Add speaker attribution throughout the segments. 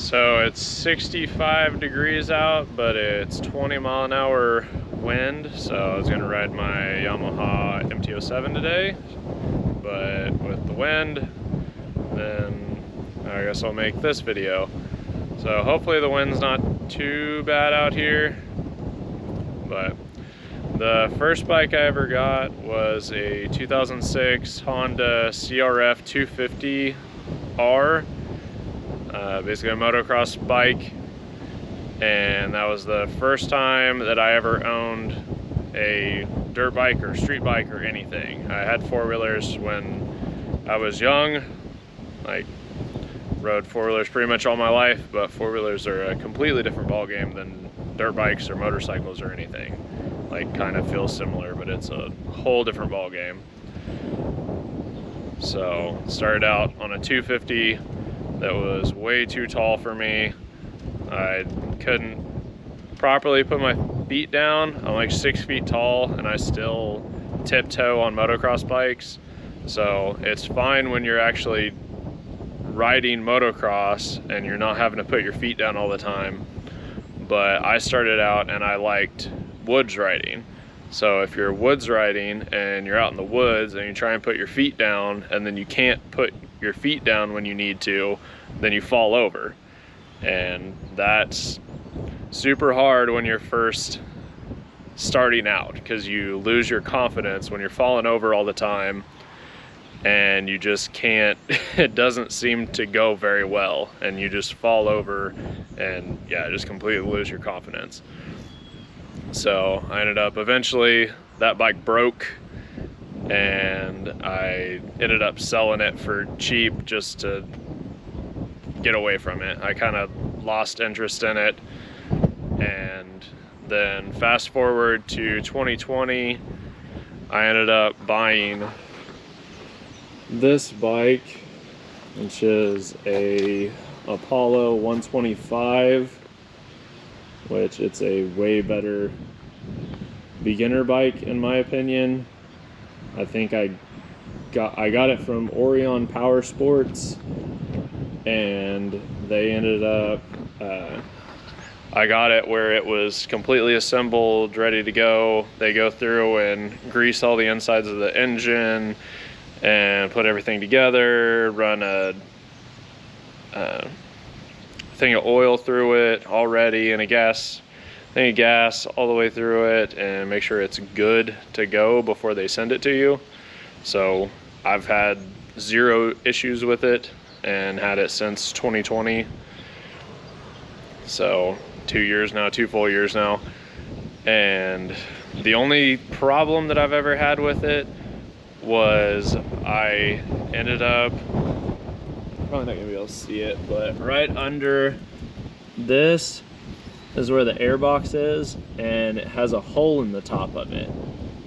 Speaker 1: So it's 65 degrees out, but it's 20-mile-an-hour wind. So I was gonna ride my Yamaha MT-07 today, but with the wind, then I guess I'll make this video. So hopefully the wind's not too bad out here. But the first bike I ever got was a 2006 Honda CRF 250R. Basically a motocross bike, and that was the first time that I ever owned a dirt bike or street bike or anything. I had four-wheelers when I was young, like rode four-wheelers pretty much all my life, but four-wheelers are a completely different ball game than dirt bikes or motorcycles or anything. Like, kind of feels similar, but it's a whole different ball game. So started out on a 250 that was way too tall for me. I couldn't properly put my feet down. I'm like 6 feet tall and I still tiptoe on motocross bikes. So it's fine when you're actually riding motocross and you're not having to put your feet down all the time. But I started out and I liked woods riding. So if you're woods riding and you're out in the woods and you try and put your feet down and then you can't put your feet down when you need to, then you fall over. And that's super hard when you're first starting out, because you lose your confidence when you're falling over all the time and you just can't, it doesn't seem to go very well, and you just fall over and yeah, just completely lose your confidence. So I ended up, eventually that bike broke and I ended up selling it for cheap just to get away from it. I kind of lost interest in it. And then fast forward to 2020, I ended up buying this bike, which is a Apollo 125, which it's a way better beginner bike in my opinion. I think I got it from Orion Power Sports, and they ended up I got it where it was completely assembled, ready to go. They go through and grease all the insides of the engine and put everything together, run a thing of oil through it already, and thing of gas all the way through it, and make sure it's good to go before they send it to you. So I've had zero issues with it and had it since 2020. So 2 years now, 2 full years now. And the only problem that I've ever had with it was I ended up, probably not gonna be able to see it, but right under this is where the air box is, and it has a hole in the top of it.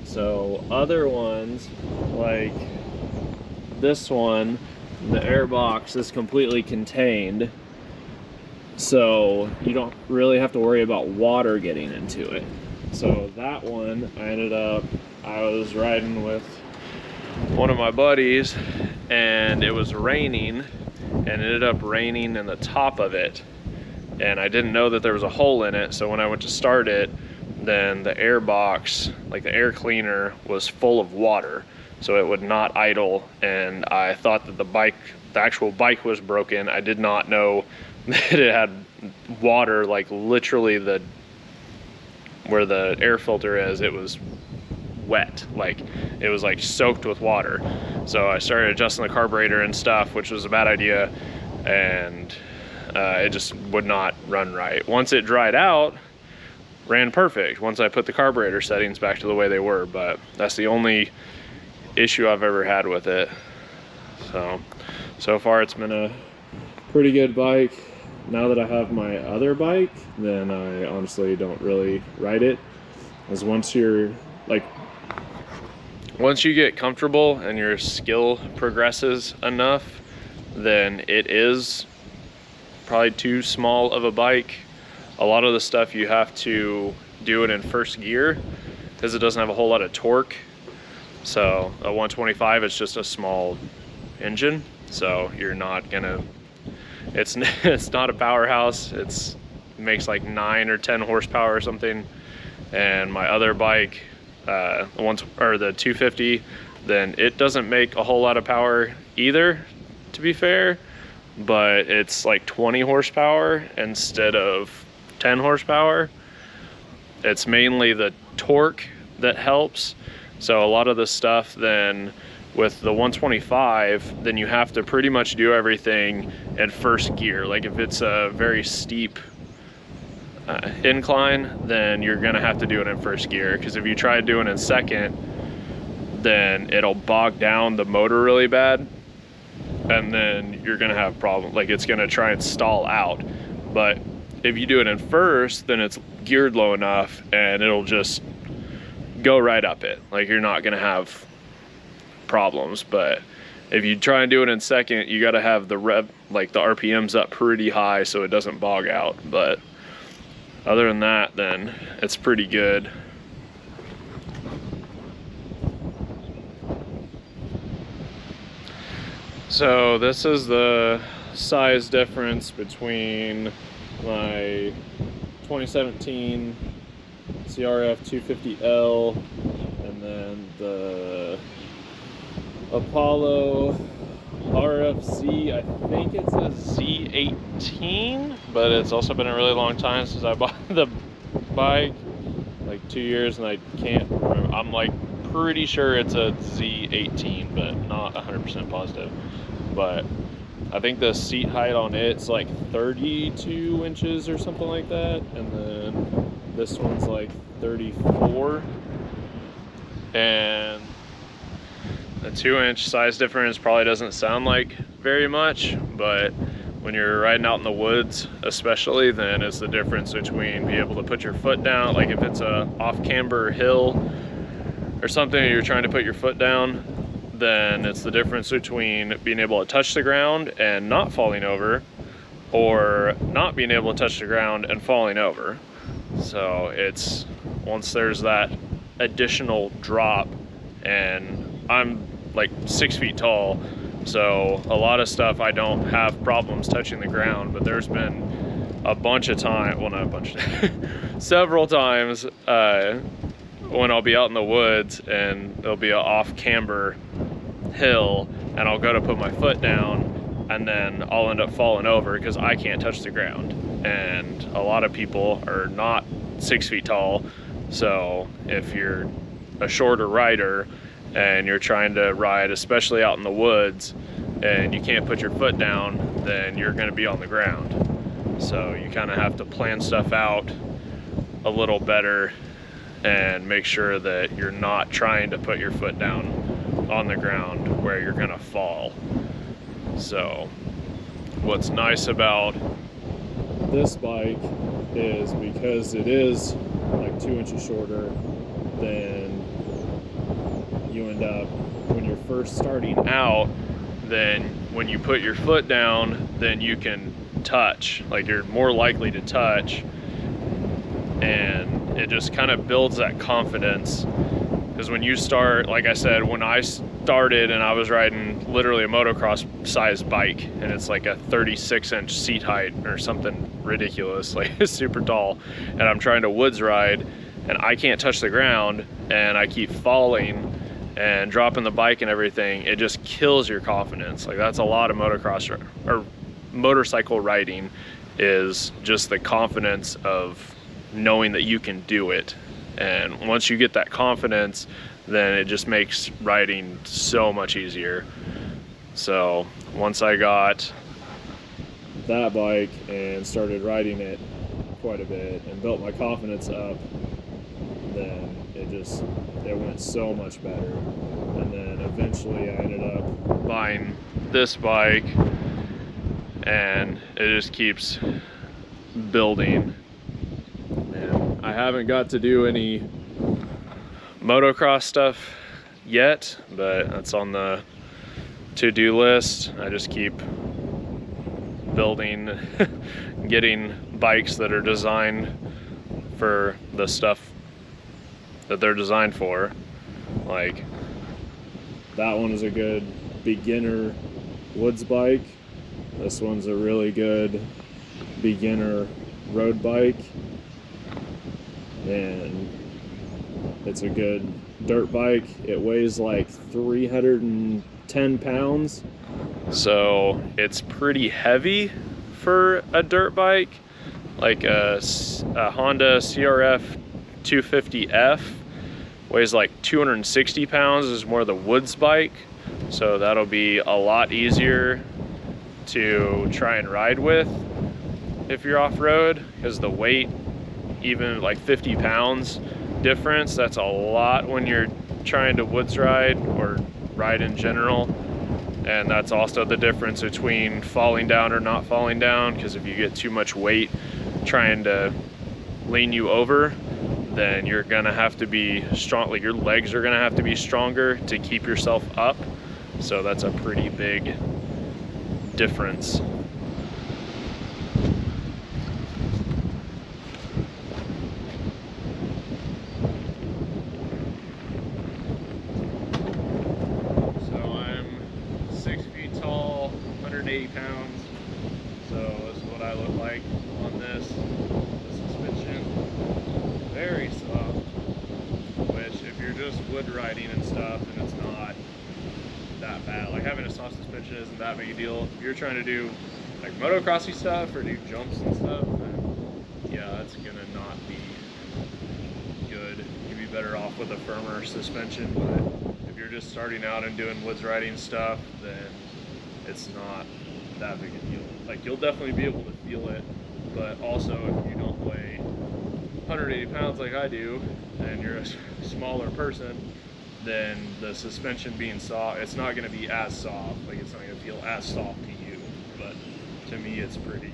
Speaker 1: So other ones, like this one, the air box is completely contained, so you don't really have to worry about water getting into it. So that one, I was riding with one of my buddies, and it was raining, and it ended up raining in the top of it, and I didn't know that there was a hole in it. So when I went to start it, then the air box, like the air cleaner, was full of water, so it would not idle, and I thought that the actual bike was broken. I did not know that it had water, like literally where the air filter is, it was wet, like it was like soaked with water. So I started adjusting the carburetor and stuff, which was a bad idea, and it just would not run right. Once it dried out, ran perfect once I put the carburetor settings back to the way they were, but that's the only issue I've ever had with it. So far it's been a pretty good bike. Now that I have my other bike, then I honestly don't really ride it, because once you get comfortable and your skill progresses enough, then it is probably too small of a bike. A lot of the stuff you have to do it in first gear because it doesn't have a whole lot of torque. So a 125 is just a small engine, so you're not gonna It's it's not a powerhouse. It makes like 9 or 10 horsepower or something. And my other bike, the 250, then it doesn't make a whole lot of power either, to be fair, but it's like 20 horsepower instead of 10 horsepower. It's mainly the torque that helps. So a lot of the stuff then with the 125, then you have to pretty much do everything in first gear. Like if it's a very steep incline, then you're gonna have to do it in first gear, because if you try doing it in second, then it'll bog down the motor really bad, and then you're gonna have problems. Like it's gonna try and stall out. But if you do it in first, then it's geared low enough and it'll just go right up it. Like you're not gonna have problems. But if you try and do it in second, you gotta have the the RPMs up pretty high so it doesn't bog out. But other than that, then it's pretty good. So this is the size difference between my 2017 CRF 250L and then the Apollo RFZ. I think it's a Z18, but it's also been a really long time since I bought the bike, like 2 years, and I can't remember. I'm like pretty sure it's a Z18, but not 100% positive. But I think the seat height on it's like 32 inches or something like that, and then this one's like 34, and the 2-inch size difference probably doesn't sound like very much, but when you're riding out in the woods especially, then it's the difference between being able to put your foot down. Like if it's a off-camber hill or something, you're trying to put your foot down, then it's the difference between being able to touch the ground and not falling over, or not being able to touch the ground and falling over. So it's, once there's that additional drop, and I'm like 6 feet tall, so a lot of stuff I don't have problems touching the ground, but there's been a bunch of times, well not a bunch, several times when I'll be out in the woods and there'll be an off-camber hill and I'll go to put my foot down and then I'll end up falling over because I can't touch the ground. And a lot of people are not 6 feet tall, so if you're a shorter rider and you're trying to ride, especially out in the woods, and you can't put your foot down, then you're going to be on the ground. So you kind of have to plan stuff out a little better and make sure that you're not trying to put your foot down on the ground where you're going to fall. So what's nice about this bike is because it is like 2 inches shorter, then you end up, when you're first starting out, then when you put your foot down, then you can touch, like you're more likely to touch, and it just kind of builds that confidence. Because when you start, like I said, when I started and I was riding literally a motocross sized bike, and it's like a 36-inch seat height or something ridiculous, like it's super tall, and I'm trying to woods ride and I can't touch the ground and I keep falling and dropping the bike and everything, it just kills your confidence. Like that's a lot of motocross or motorcycle riding, is just the confidence of knowing that you can do it. And once you get that confidence, then it just makes riding so much easier. So once I got that bike and started riding it quite a bit and built my confidence up, then it went so much better. And then eventually I ended up buying this bike, and it just keeps building. And I haven't got to do any motocross stuff yet, but that's on the to-do list. I just keep building, getting bikes that are designed for the stuff that they're designed for. Like that one is a good beginner woods bike, This one's a really good beginner road bike, and it's a good dirt bike. It weighs like 310 pounds, so it's pretty heavy for a dirt bike. Like a Honda CRF 250F weighs like 260 pounds, is more the woods bike, so that'll be a lot easier to try and ride with if you're off-road, because the weight, even like 50 pounds difference, that's a lot when you're trying to woods ride or ride in general. And that's also the difference between falling down or not falling down, because if you get too much weight trying to lean you over, then you're gonna have to be strong, like your legs are gonna have to be stronger to keep yourself up. So that's a pretty big difference. So I'm 6 feet tall, 180 pounds. So this is what I look like on this. The suspension, very soft, which if you're just wood riding and stuff, then it's not that bad. Like having a soft suspension isn't that big a deal. If you're trying to do like motocrossy stuff or do jumps and stuff, then yeah, that's gonna not be good. You'd be better off with a firmer suspension. But if you're just starting out and doing woods riding stuff, then it's not that big a deal. Like you'll definitely be able to feel it, but also if you don't weigh 180 pounds like I do, and you're a smaller person, then the suspension being soft, it's not going to be as soft. Like it's not going to feel as soft to you, but to me it's pretty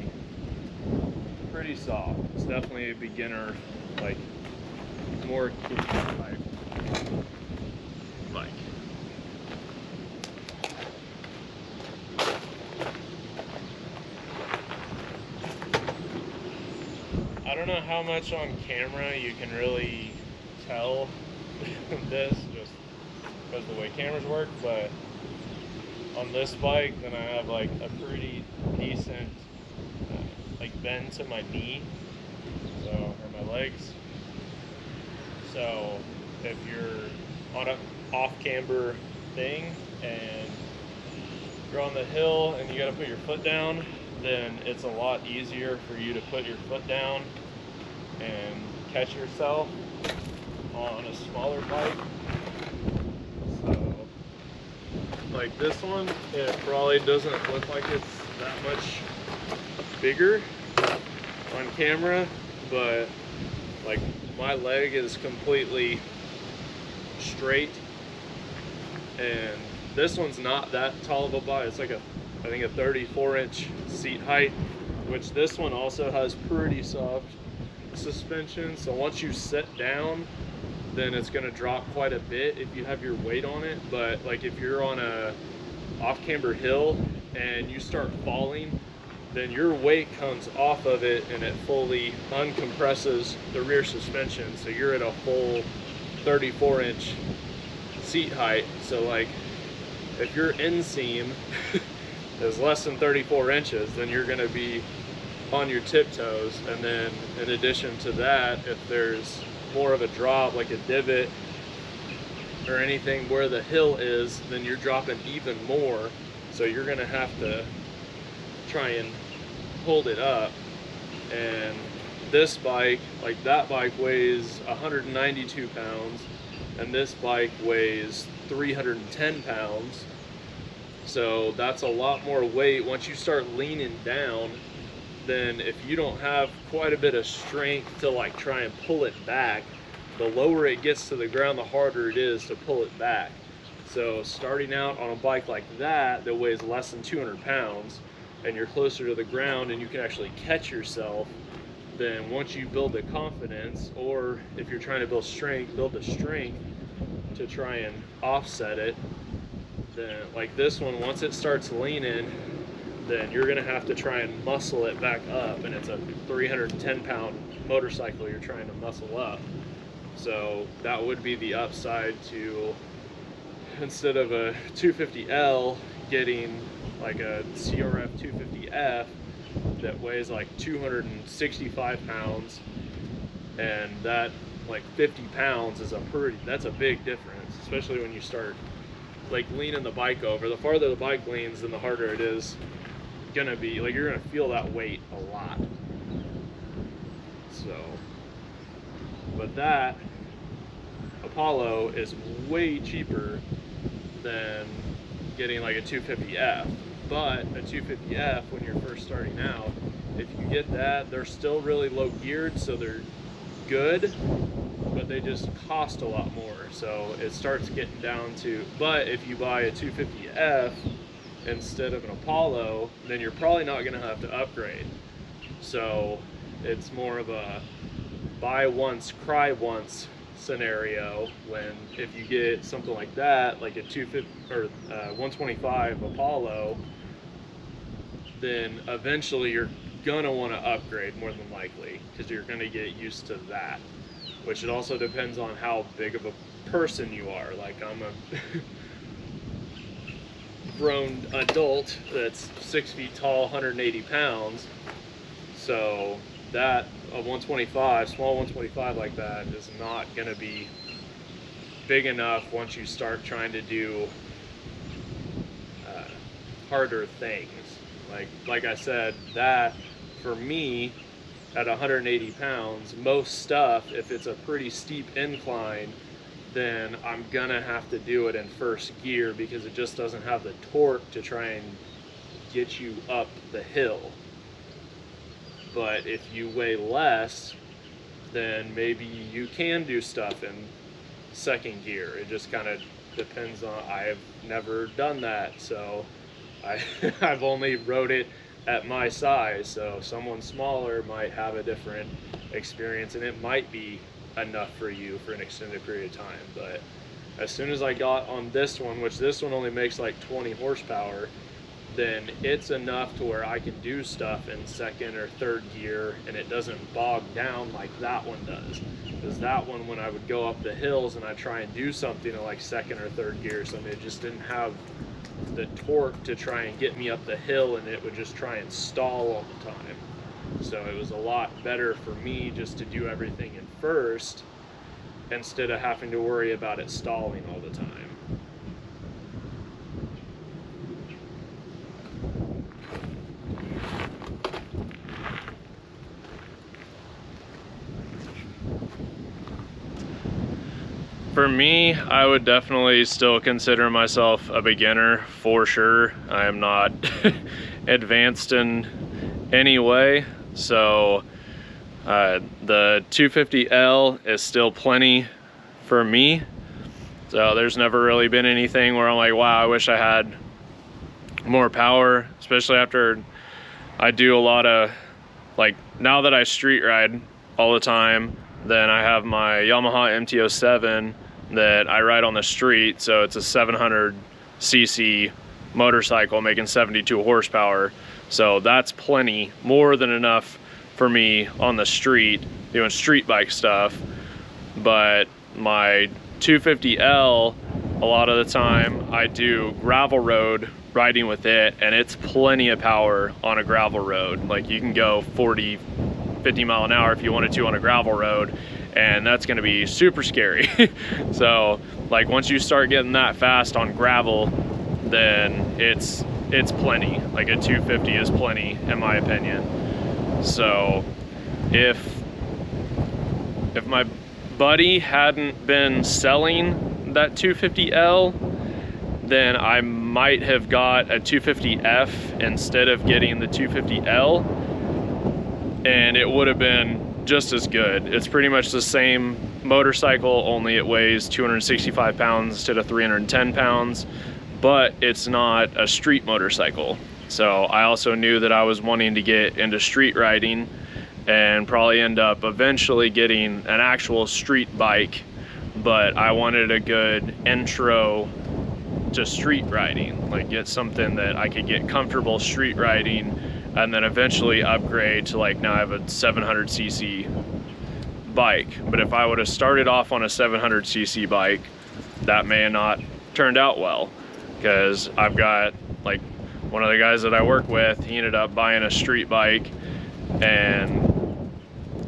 Speaker 1: soft. It's definitely a beginner, like more kid type bike. I don't know how much on camera you can really tell this, just because the way cameras work, but on this bike, then I have like a pretty decent like bend to my knee, so, or my legs. So if you're on an off-camber thing and you're on the hill and you got to put your foot down, then it's a lot easier for you to put your foot down and catch yourself on a smaller bike. So like this one, it probably doesn't look like it's that much bigger on camera, but like my leg is completely straight, and this one's not that tall of a bike. It's like I think a 34-inch seat height, which this one also has pretty soft suspension. So once you sit down, then it's going to drop quite a bit if you have your weight on it. But like if you're on a off-camber hill and you start falling, then your weight comes off of it and it fully uncompresses the rear suspension. So you're at a full 34-inch seat height. So like if your inseam is less than 34 inches, then you're going to be on your tiptoes. And then in addition to that, if there's more of a drop, like a divot or anything where the hill is, then you're dropping even more. So you're going to have to try and hold it up. And this bike, like that bike weighs 192 pounds and this bike weighs 310 pounds. So that's a lot more weight. Once you start leaning down, then if you don't have quite a bit of strength to like try and pull it back, the lower it gets to the ground, the harder it is to pull it back. So starting out on a bike like that weighs less than 200 pounds and you're closer to the ground and you can actually catch yourself, then once you build the confidence, or if you're trying to build the strength to try and offset it, then like this one, once it starts leaning, then you're gonna have to try and muscle it back up, and it's a 310-pound motorcycle you're trying to muscle up. So that would be the upside to, instead of a 250L getting like a CRF 250F that weighs like 265 pounds, and that like 50 pounds is that's a big difference, especially when you start like leaning the bike over. The farther the bike leans, then the harder it is gonna be. Like, you're gonna feel that weight a lot. So, but that Apollo is way cheaper than getting like a 250F. But a 250F, when you're first starting out, if you get that, they're still really low geared, so they're good, but they just cost a lot more. So it starts getting down to, but if you buy a 250F instead of an Apollo, then you're probably not gonna have to upgrade. So it's more of a buy once, cry once scenario. When if you get something like that, like a 250 or 125 Apollo, then eventually you're gonna want to upgrade more than likely, because you're gonna get used to that. Which it also depends on how big of a person you are. Like, I'm a grown adult that's 6 feet tall, 180 pounds. So that a 125, small 125 like that, is not gonna be big enough once you start trying to do harder things. Like I said, that for me at 180 pounds, most stuff, if it's a pretty steep incline, then I'm gonna have to do it in first gear, because it just doesn't have the torque to try and get you up the hill. But if you weigh less, then maybe you can do stuff in second gear. It just kind of depends on, I've never done that, so I've only rode it at my size. So someone smaller might have a different experience, and it might be enough for you for an extended period of time. But as soon as I got on this one, which this one only makes like 20 horsepower, then it's enough to where I can do stuff in second or third gear, and it doesn't bog down like that one does. Because that one, when I would go up the hills and I try and do something in like second or third gear or something, it just didn't have the torque to try and get me up the hill, and it would just try and stall all the time. So it was a lot better for me just to do everything in first, instead of having to worry about it stalling all the time. For me, I would definitely still consider myself a beginner, for sure. I am not advanced in any way. So the 250L is still plenty for me. So there's never really been anything where I'm like, wow, I wish I had more power, especially after I do a lot of, like, now that I street ride all the time, then I have my Yamaha MT-07 that I ride on the street. So it's a 700cc motorcycle making 72 horsepower. So that's plenty, more than enough for me on the street doing street bike stuff. But my 250L, a lot of the time I do gravel road riding with it, and it's plenty of power on a gravel road. Like, you can go 40, 50 mile an hour if you wanted to on a gravel road, and that's going to be super scary. So like, once you start getting that fast on gravel, then it's plenty. Like, a 250 is plenty in my opinion. So if my buddy hadn't been selling that 250L, then I might have got a 250F instead of getting the 250L, and it would have been just as good. It's pretty much the same motorcycle, only it weighs 265 pounds instead of 310 pounds, but it's not a street motorcycle. So I also knew that I was wanting to get into street riding and probably end up eventually getting an actual street bike, but I wanted a good intro to street riding, like get something that I could get comfortable street riding, and then eventually upgrade to, like, now I have a 700cc bike. But if I would have started off on a 700cc bike, that may have not turned out well, because I've got like one of the guys that I work with, he ended up buying a street bike, and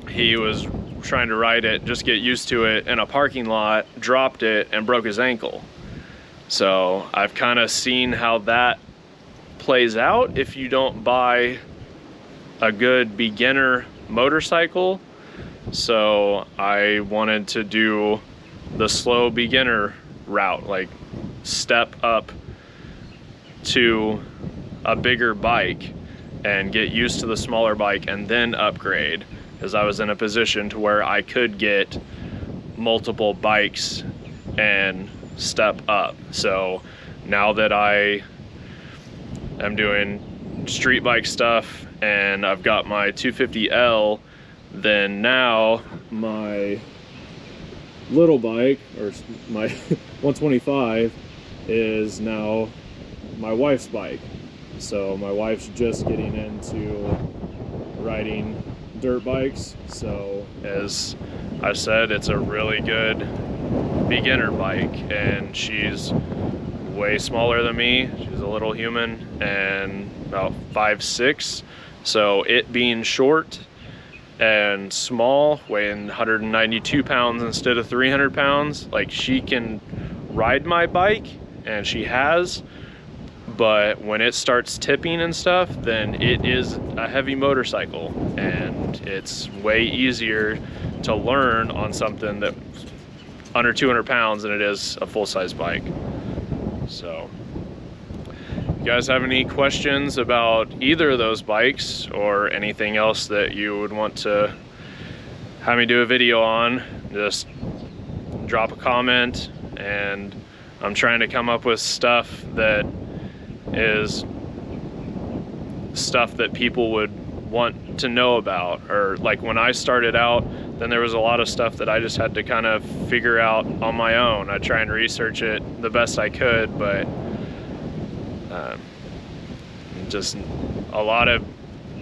Speaker 1: he was trying to ride it, just get used to it, in a parking lot, dropped it and broke his ankle. So I've kind of seen how that plays out if you don't buy a good beginner motorcycle. So I wanted to do the slow beginner route, like step up to a bigger bike and get used to the smaller bike and then upgrade, because I was in a position to where I could get multiple bikes and step up. So now that I am doing street bike stuff and I've got my 250L, then now my little bike, or my 125, is now my wife's bike. So my wife's just getting into riding dirt bikes. So as I said, it's a really good beginner bike, and she's way smaller than me. She's a little human and about 5'6". So it being short and small, weighing 192 pounds instead of 300 pounds, like, she can ride my bike, and she has, but when it starts tipping and stuff, then it is a heavy motorcycle, and it's way easier to learn on something that's under 200 pounds than it is a full-size bike. So you guys have any questions about either of those bikes or anything else that you would want to have me do a video on, just drop a comment. And I'm trying to come up with stuff that is stuff that people would want to know about. Or like when I started out, then there was a lot of stuff that I just had to kind of figure out on my own. I try and research it the best I could, but just a lot of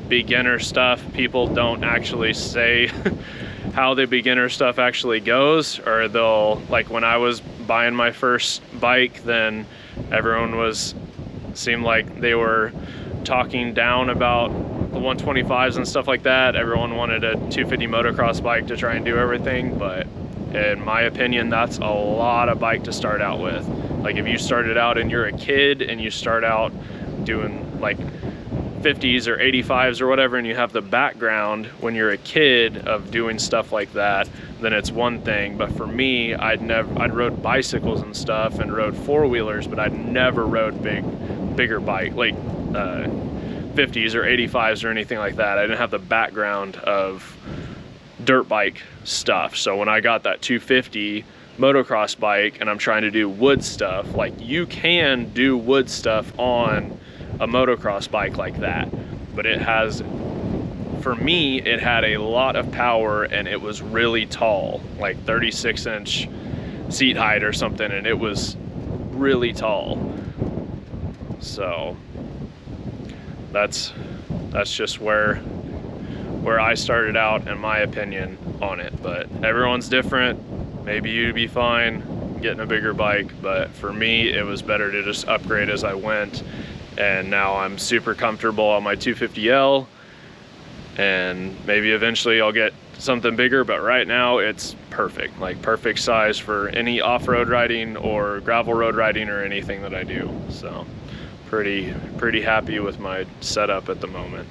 Speaker 1: beginner stuff, people don't actually say how the beginner stuff actually goes. Or they'll, like when I was buying my first bike, then everyone seemed like they were talking down about the 125s and stuff like that. Everyone wanted a 250 motocross bike to try and do everything, but in my opinion, that's a lot of bike to start out with. Like if you started out and you're a kid and you start out doing like 50s or 85s or whatever, and you have the background when you're a kid of doing stuff like that, then it's one thing. But for me, I'd rode bicycles and stuff and rode four-wheelers, but I'd never rode bigger bike, like 50s or 85s or anything like that. I didn't have the background of dirt bike stuff. So when I got that 250 motocross bike and I'm trying to do wood stuff, like you can do wood stuff on a motocross bike like that, but it has, for me, it had a lot of power and it was really tall, like 36-inch seat height or something, and it was really tall. So that's just where I started out, in my opinion, on it. But everyone's different. Maybe you'd be fine getting a bigger bike, but for me, it was better to just upgrade as I went. And now I'm super comfortable on my 250L, and maybe eventually I'll get something bigger, but right now it's perfect, like perfect size for any off-road riding or gravel road riding or anything that I do. So pretty happy with my setup at the moment.